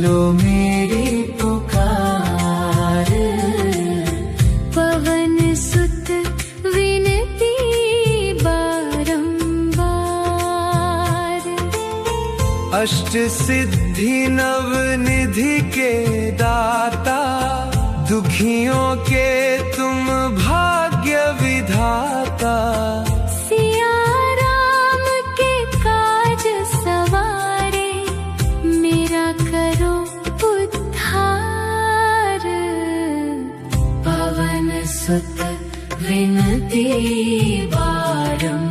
लो मेरी पुकार। पवन सुत विनती बारंबार। अष्ट सिद्धि नव निधि के दाता, दुखियों के तुम भाग्य विधाता। सिया राम के काज सवारे, मेरा करो उद्धार। पवन सुत विनती बारंबार।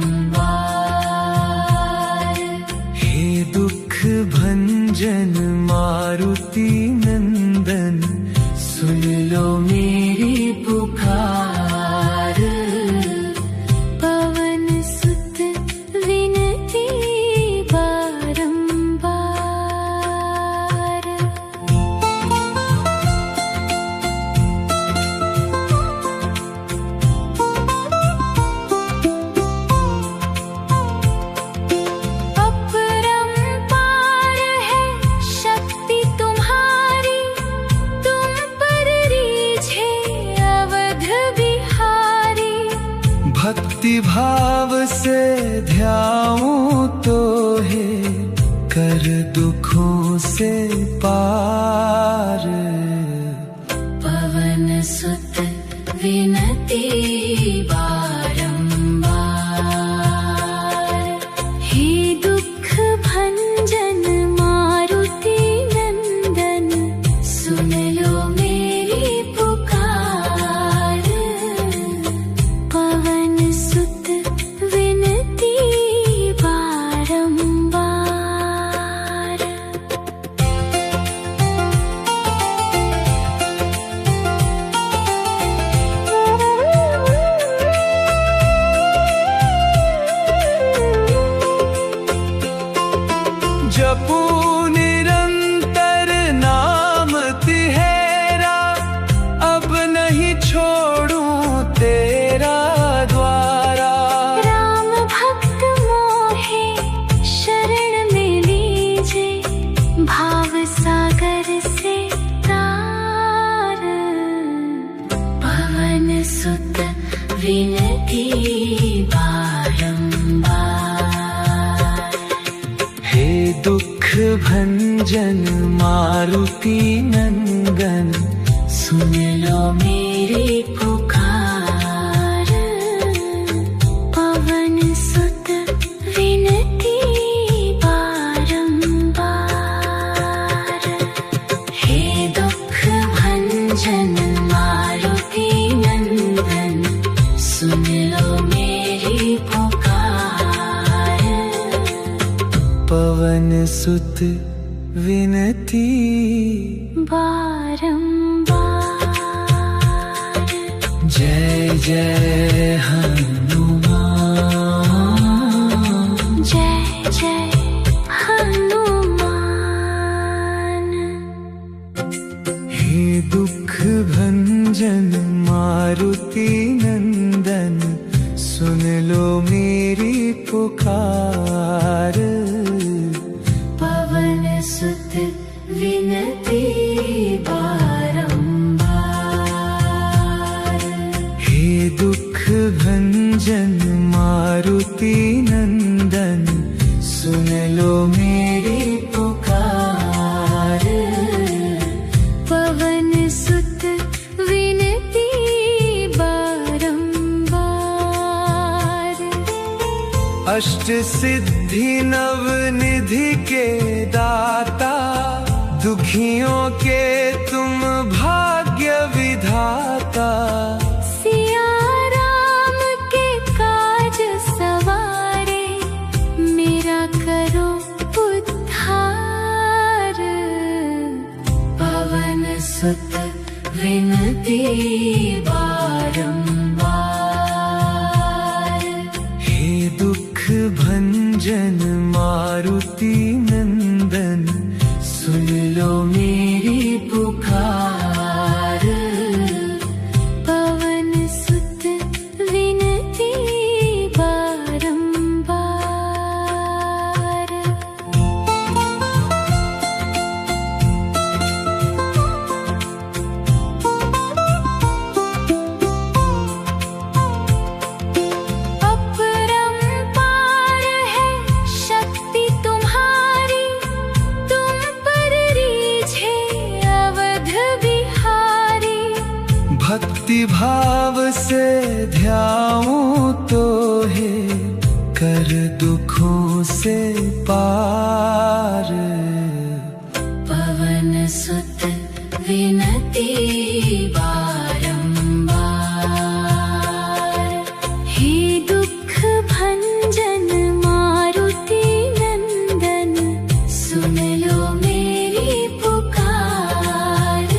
हे दुख भंजन मारुति नंदन, सुन लो मेरी पुकार। पवन सुत विनती बारंबार। अपरंपार है शक्ति तुम्हारी, तुम पर रीझे अवध बिहारी। भक्ति भाव से ध्याऊं तो है, कर दुखों से पार। पवन सुत विनती बारंबार। हे दुख भंजन मारुति नंदन, सुन लो मेरी पुकार। पवन सुत विनती बारंबार। जपू निरंतर नाम तिहेरा, अब नहीं छोड़ूं तेरा द्वारा। राम भक्त मोहे शरण में लीजे, भाव सागर से तार। पवन सुत विनती बारंबार। हे दुख भंजन मारुति नंदन, सुन लो मेरी पुकार। पवन सुत विनती बारंबार। हे दुख भंजन मारुति नंदन, सुन लो मेरी पुकार। पवन सुत विनती बारंबार। जय जय हनुमान। जय जय हनुमान। हे दुख भंजन मारुति नंदन, सुन लो मेरी पुकार। पवन सुत विनती बारंबार। हे दुख भंजन मारुति नंदन, सुन लो मेरी पुकार। पवन सुत विनती बारंबार। अष्ट सिद्धि नव निधि के दाता, दुखियों के तुम भाग्य विधाता। सिया राम के काज सवारे, मेरा करो उद्धार। पवन सुत विनती बारंबार। हे दुख भंजन मारुति नंदन, सुन लो मेरी पुकार। पवन सुत विनती बारंबार। भक्ति भाव से ध्याऊं तो है कर दुखों से पार। पवन सुत विनती बारंबार, हे दुख भंजन मारुति नंदन, सुन लो मेरी पुकार।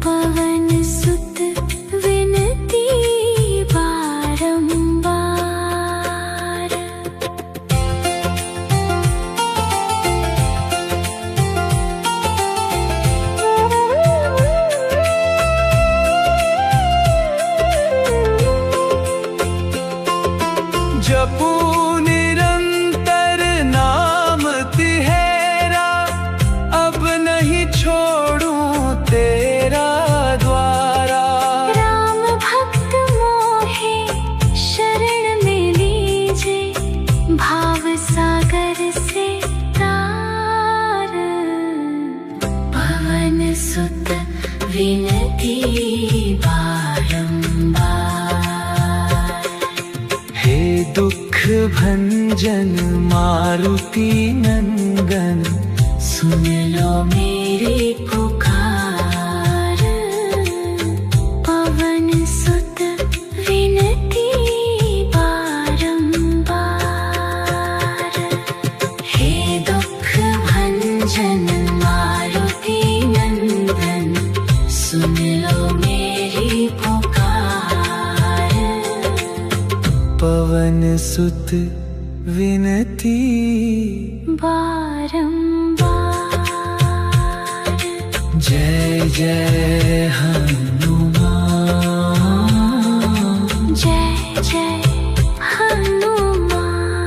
पवन सुत विनती बारंबार। जपू निरंतर नाम तिहेरा, अब नहीं छोड़ूं तेरा द्वारा। राम भक्त मोहे शरण में लीजे, भाव सागर से तार। पवन सुत विनती बारंबार, हे दुख भंजन मारुति नंदन, सुन लो मेरी पुकार। पवन सुत विनती बारंबार, हे दुख भंजन मारुति नंदन, सुन लो मेरी पुकार। पवन सुत विनती बारंबार। जय जय हनुमान। जय जय हनुमान।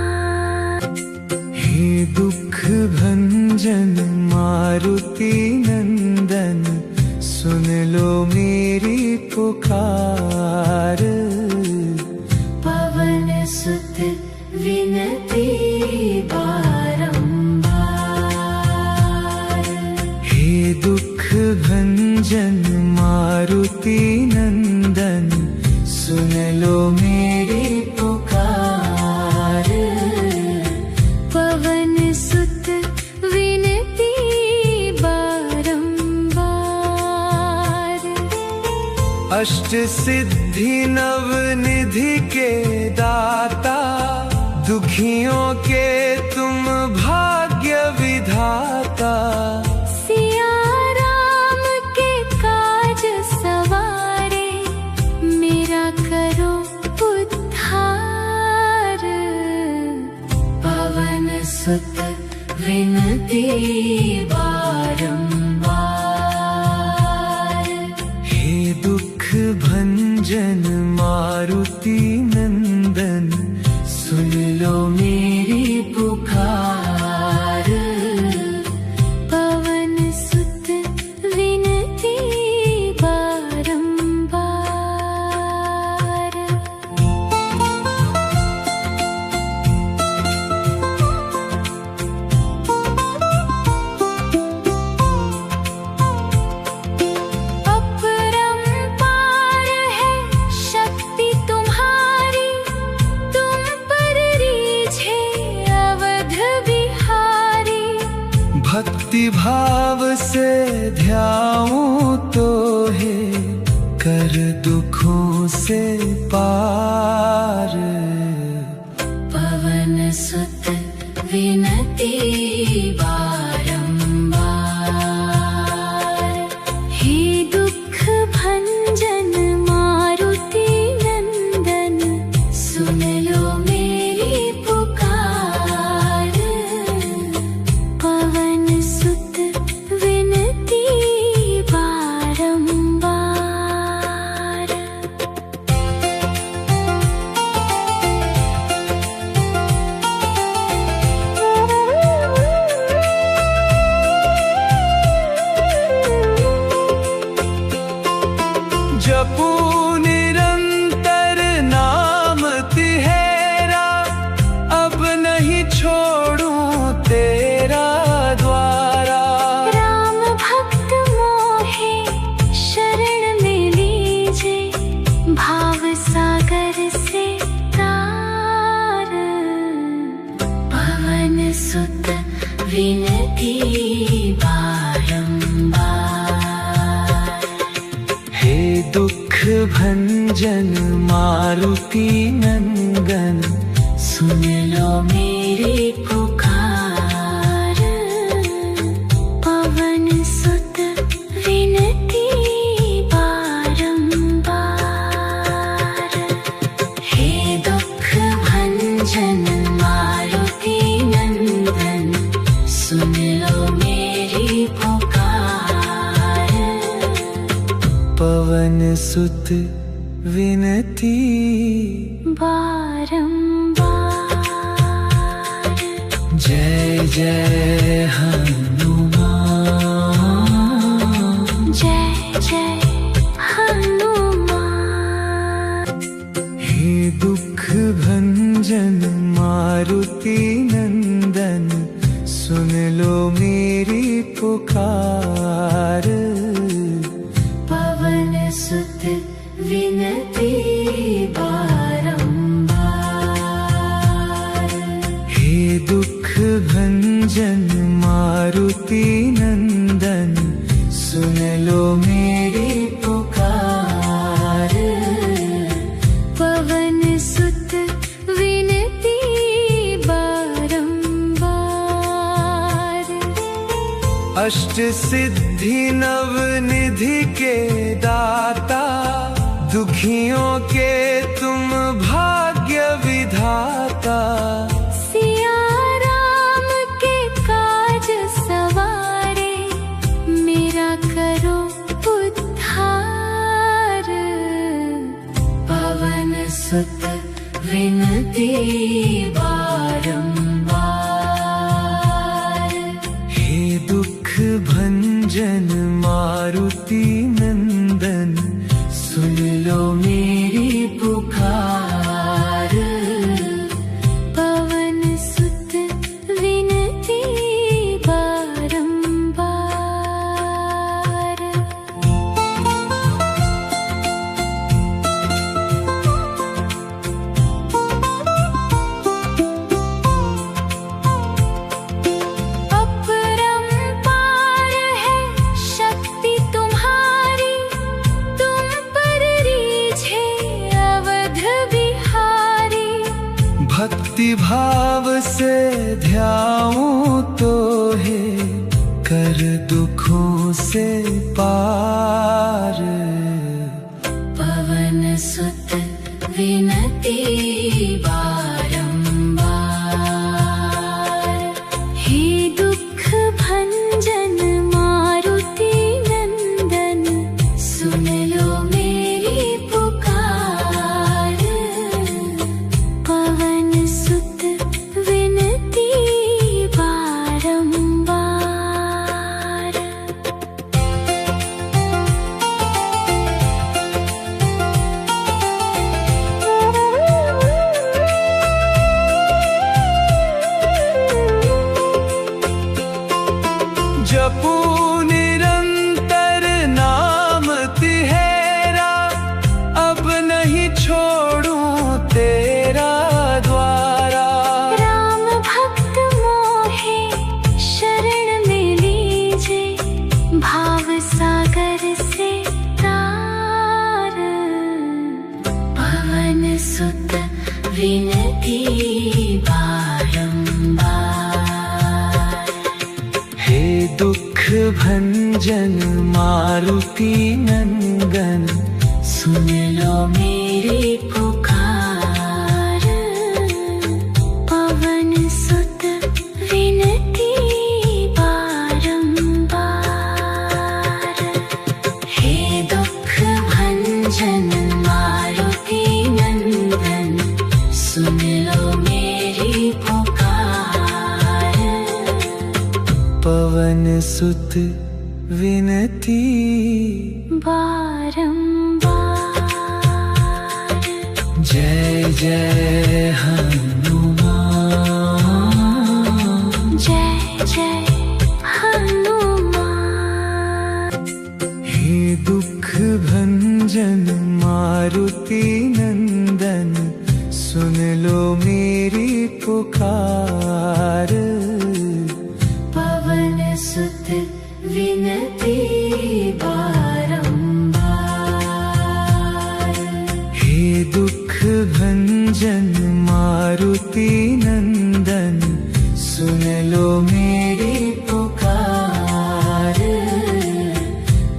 हे दुख भंजन मारुति नंदन, सुन लो मेरी पुकार। पवन सुत विनती बारंबार, हे दुख भंजन मारुति नंदन, सुन लो मेरी पुकार। पवन सुत विनती बारंबार। अष्ट सिद्धि नव निधि के दाता, दुखियों के तुम भाग्य विधाता। सिया राम के काज सवारे, मेरा करो उद्धार। पवन सुत विनती बारंबार, हे दुख भंजन मारुति नंदन, सुन लो मेरी पुकार। पवन सुत विनती बारंबार। अपरंपार है शक्ति तुम्हारी, तुम पर रीझे अवध बिहारी। भक्ति भाव से ध्याऊं तो है कर दुखों से पार। पवन सुत विनती बारंबार, हे दुख भंजन मारुति नंदन, सुन लो मेरी पुकार। पवन सुत विनती बारंबार। भंजन मारुति नंदन, सुन लो मेरी पुकार। पवन सुत विनती बारंबार, हे दुख भंजन मारुति नंदन, सुन लो मेरी पुकार। पवन सुत विनती बारंबार। जय जय हनुमान, जय जय हनुमान। हे दुख भंजन मारुति नंदन, सुन लो मेरी पुकार। पवन सुत विनती बारंबार, हे दुख भंजन मारुति नंदन, सुन लो मेरी पुकार। पवन सुत विनती बारंबार। अष्ट सिद्धि नव निधि के दाता, दुखियों के तुम भाग्य विधाता। सिया राम के काज सवारे, मेरा करो उद्धार। पवन सुत विनती बारंबार, हे दुख भंजन मारुति नंदन, सुन लो मेरी पुकार। पवन सुत विनती बारंबार। अपरंपार है शक्ति तुम्हारी, तुम पर रीझे अवध बिहारी। भक्ति भाव से ध्याऊं तो है, कर दुखों से पार। पवन सुत विनती बारंबार, हे दुख भंजन मारुति नंदन, सुन लो मेरी पुकार। पवन सुत विनती बारंबार। जपू निरंतर नाम तिहेरा, अब नहीं छोड़ूं तेरा द्वारा। राम भक्त मोहे शरण में लीजे, भाव सागर से तार। पवन सुत विनती बारंबार, हे दुख भंजन मारुति नंदन, सुन लो मेरी पुकार। पवन सुत विनती बारंबार, हे दुख भंजन मारुति नंदन, सुन लो मेरी पुकार। पवन सुत विनती बारंबार। जय जय हनुमान, जय जय हनुमान। हे दुख भंजन मारुति नंदन, सुन लो मेरी पुकार। पवन सुत विनती बारंबार, भंजन मारुति नंदन, सुन लो मेरी पुकार।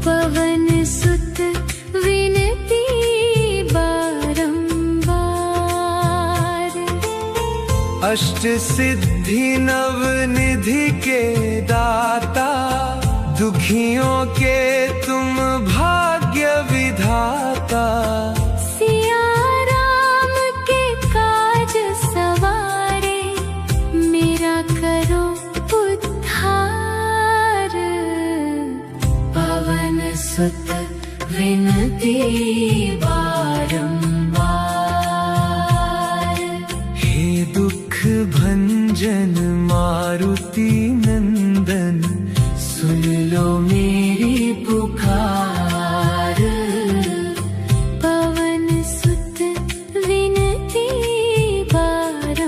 पवन सुत विनती बारंबार। अष्ट सिद्धि नव निधि के दाता, दुखियों के तुम भाग्य विधाता। सिया राम के काज सवारे, मेरा करो उद्धार। पवन सुत विनती बारंबार। हे दुख भंजन मारुति नंदन, सुन लो मेरी पुकार। पवन सुत विनती बारंबार।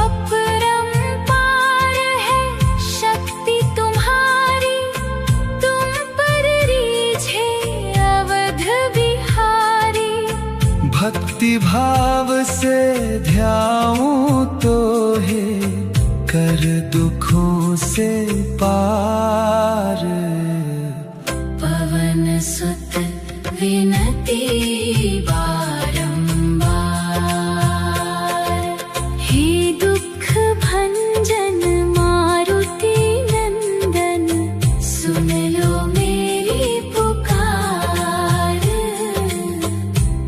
अपरंपार है शक्ति तुम्हारी, तुम पर रीझे अवध बिहारी। भक्ति भाव से ध्याऊं तो है, कर दुखों से पार। पवन सुत विनती बारंबार। हे दुख भंजन मारुति नंदन, सुन लो मेरी पुकार।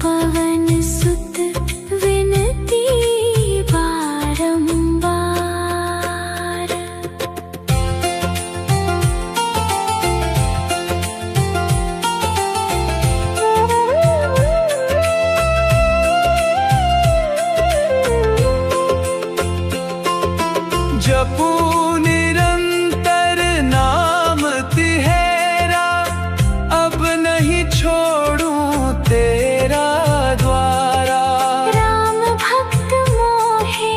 पवन सुत विनती बारंबार। जपू निरंतर नाम तिहेरा, अब नहीं छोड़ूं तेरा द्वारा। राम भक्त मोहे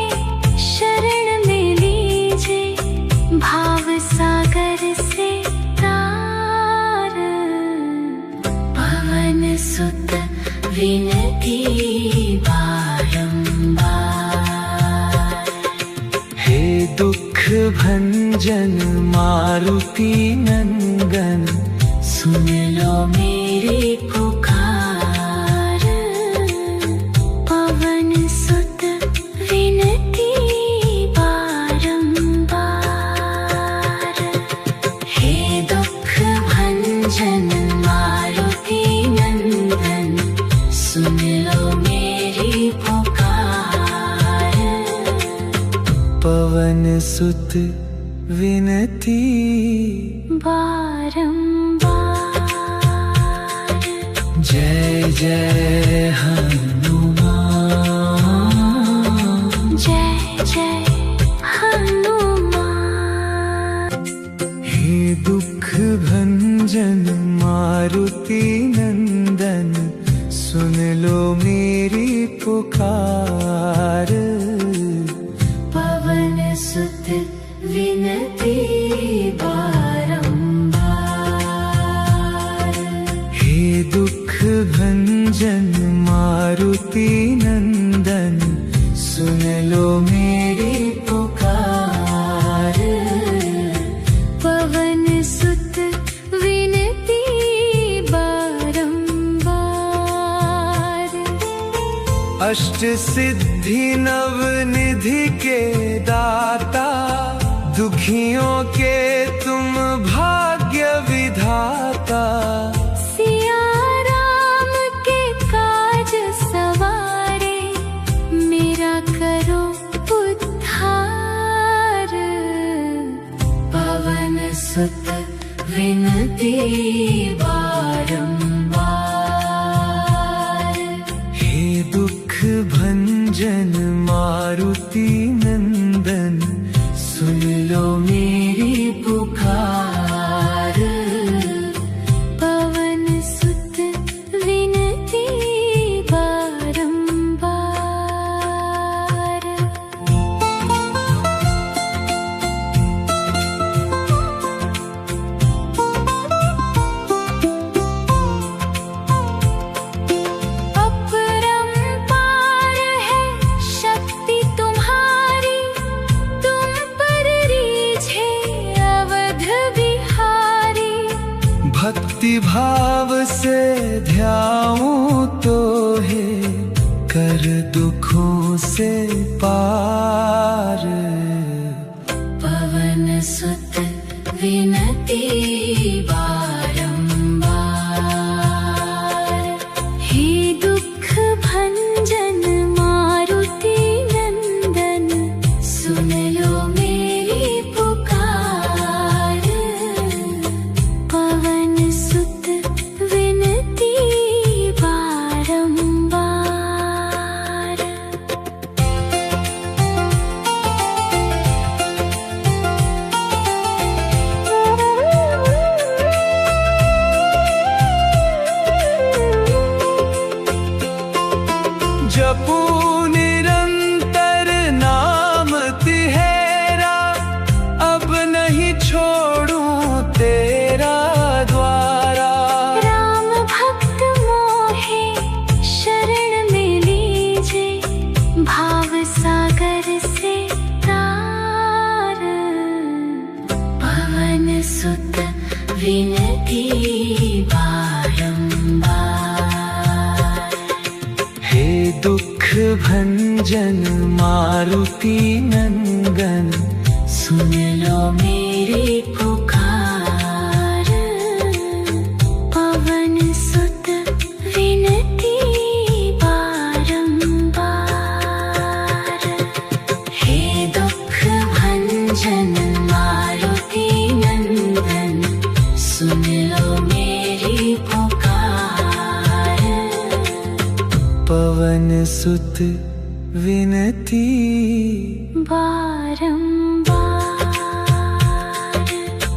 शरण में लीजे, भाव सागर से तार। पवन सुत विनती बारंबार। हे दुख भंजन मारुति नंदन, सुन लो मेरी पुकार। पवन सुत विनती बारंबार। हे दुख भंजन मारुति नंदन, सुन लो मेरी पुकार। पवन सुत विनती बारंबार। जय जय हनुमान। जय जय हनुमान। हे दुख भंजन मारुति नंदन, सुन लो मेरी पुकार। पवन सुत विनती बारंबार। हे दुख भंजन मारुति नंदन, सुन लो मेरी पुकार। पवन सुत विनती बारंबार। अष्ट सिद्धि नव निधि के दाता, दुखियों के तुम भाग्य विधाता। सिया राम के काज सवारे, मेरा करो उद्धार। पवन सुत विनती बारंबार। हे दुख भंजन मारुति नंदन, सुन लो मेरी पुकार। पवन सुत विनती बारंबार। भक्ति भाव से ध्याऊं तो है कर दुखों से पार। पवन सुत विनती बारंबार, हे दुख भंजन मारुति नंदन, सुन लो मेरी पुकार। पवन सुत विनती बारंबार। जपू निरंतर नाम तिहेरा, अब नहीं छोड़ूं तेरा द्वारा। राम भक्त मोहे शरण में लीजे, भाव सागर से तार। पवन सुत विनती बारंबार, हे दुख भंजन मारुति नंदन, सुन लो मेरी पुकार। पवन सुत विनती बारंबार, हे दुख भंजन मारुति नंदन, सुन लो मेरी पुकार। पवन सुत विनती बारंबार।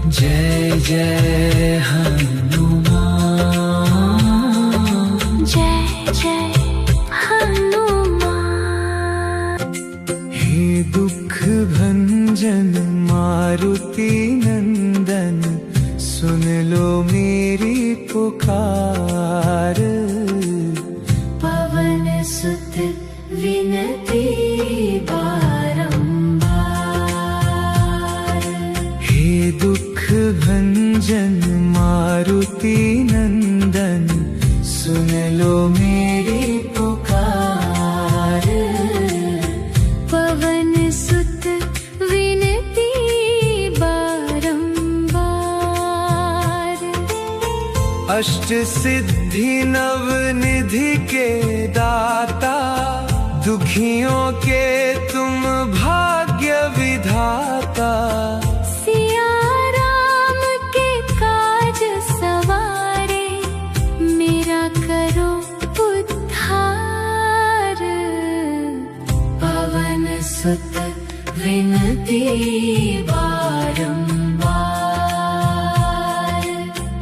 जय जय हनुमान। जय जय हनुमान। हे दुख भंजन मारुति नंदन, सुन लो मेरी पुकार। पवन सुत विनती बारंबार, हे दुख भंजन मारुति नंदन, सुन लो मेरी पुकार। पवन सुत विनती बारंबार। अष्ट सिद्धि नव निधि के दाता, दुखियों के तुम भाग्य विधाता। सिया राम के काज सवारे, मेरा करो उद्धार। पवन सुत विनती बारंबार,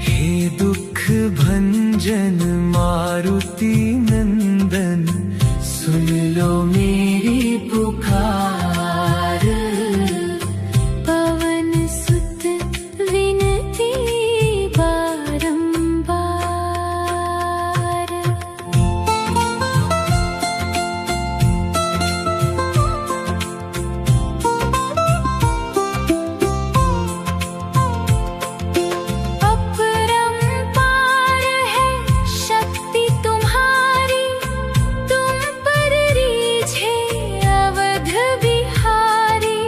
हे दुख भंजन मारुति नंदन, सुन लो मेरी पुकार। पवन सुत विनती बारंबार। अपरंपार है शक्ति तुम्हारी, तुम पर रीझे अवध बिहारी।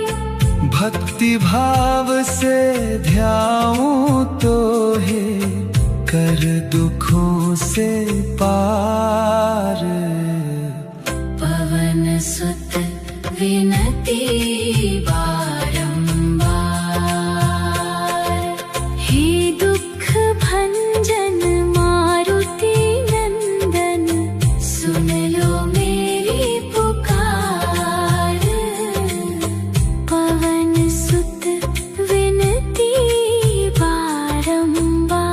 भक्ति भाव से ध्याऊं तो है कर दुखों से पार। पवन सुत विनती बारंबार, हे दुख भंजन मारुति नंदन, सुन लो मेरी पुकार। पवन सुत विनती बारंबार।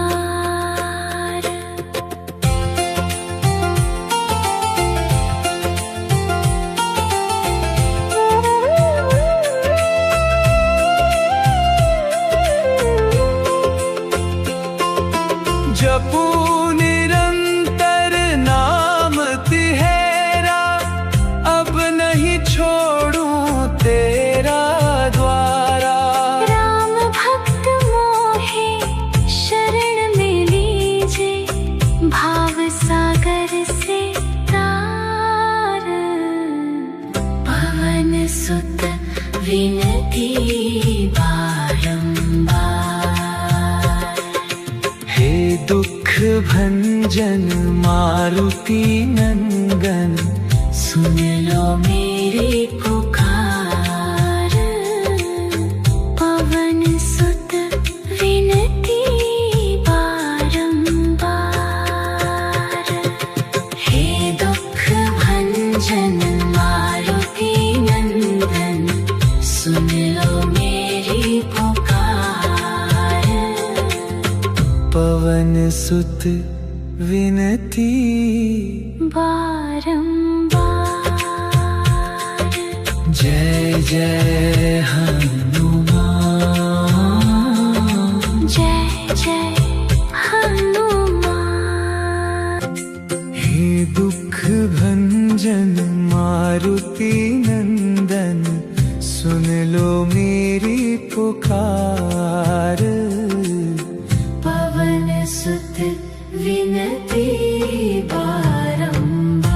जपू निरंतर नाम तिहेरा, अब नहीं छोड़ूं तेरा द्वारा। राम भक्त मोहे शरण में ली भंजन मारुति नंदन, सुन लो मेरी पुकार। पवन सुत विनती बारंबार, हे दुख भंजन मारुति नंदन, सुन लो मेरी पुकार। पवन सुत विनती बारंबार। जय जय हनुमान, जय जय हनुमान। हे दुख भंजन मारुति नंदन, सुन लो मेरी पुकार। पवन सुत विनती बारंबार,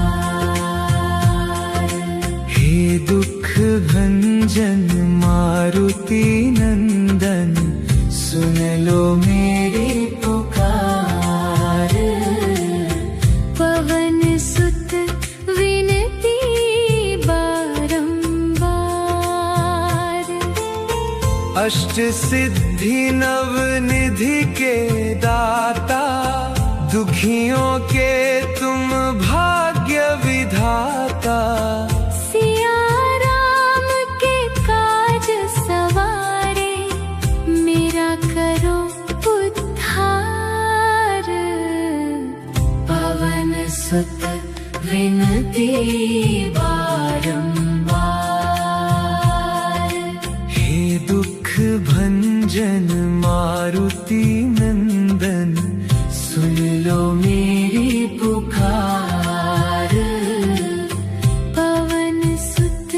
हे दुख भंजन मारुति नंदन, सुन लो मेरी पुकार। पवन सुत विनती बारंबार। अष्ट सिद्धि नव निधि के दाता, दुखियों के तुम भाग्य विधाता। सिया राम के काज सवारे, मेरा करो उद्धार। पवन सुत विनती बारंबार, हे दुख भंजन मारुति नंदन, सुन लो मेरी पुकार। पवन सुत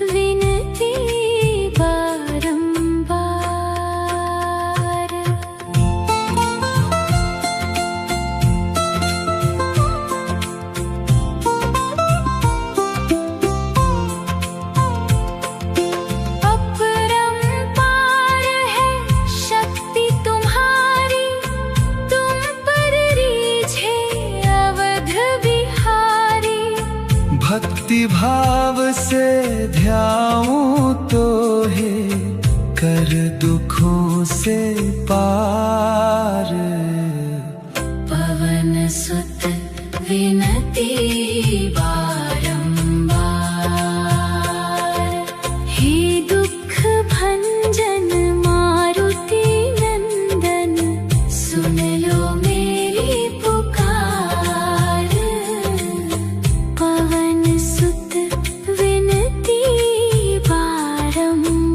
विनती बारंबार। अपरंपार है शक्ति तुम्हारी, तुम पर रीझे अवध बिहारी। भक्ति भाव से ध्याऊं तो है, कर दुखों से पार। पवन सुत विनती बारंबार, हे दुख भंजन मारुति नंदन, सुन लो मेरी पुकार। पवन सुत विनती बारंबार।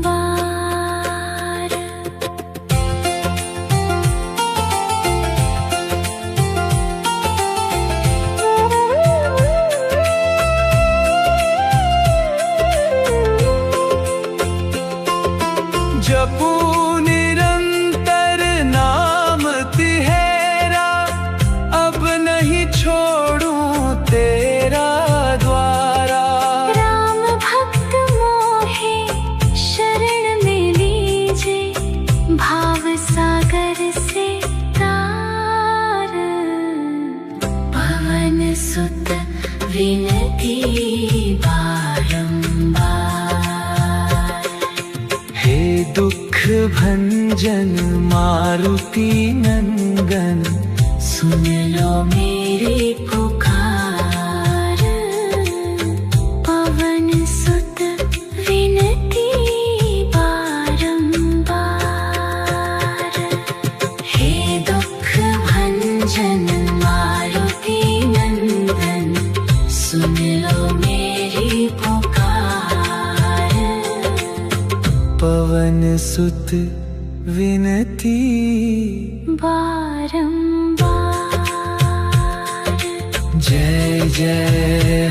जपू निरंतर नाम तिहेरा, अब नहीं छोड़ूं तेरा द्वारा। राम भक्त मोहे शरण में लीजे, भाव सागर से तार। पवन सुत विनती बारंबार, हे दुख भंजन मारुति नंदन, सुन लो मेरी पुकार। पवन सुत विनती बारंबार, हे दुख भंजन मारुति नंदन, सुन लो मेरी पुकार। पवन सुत विनती बारंबार। जय जय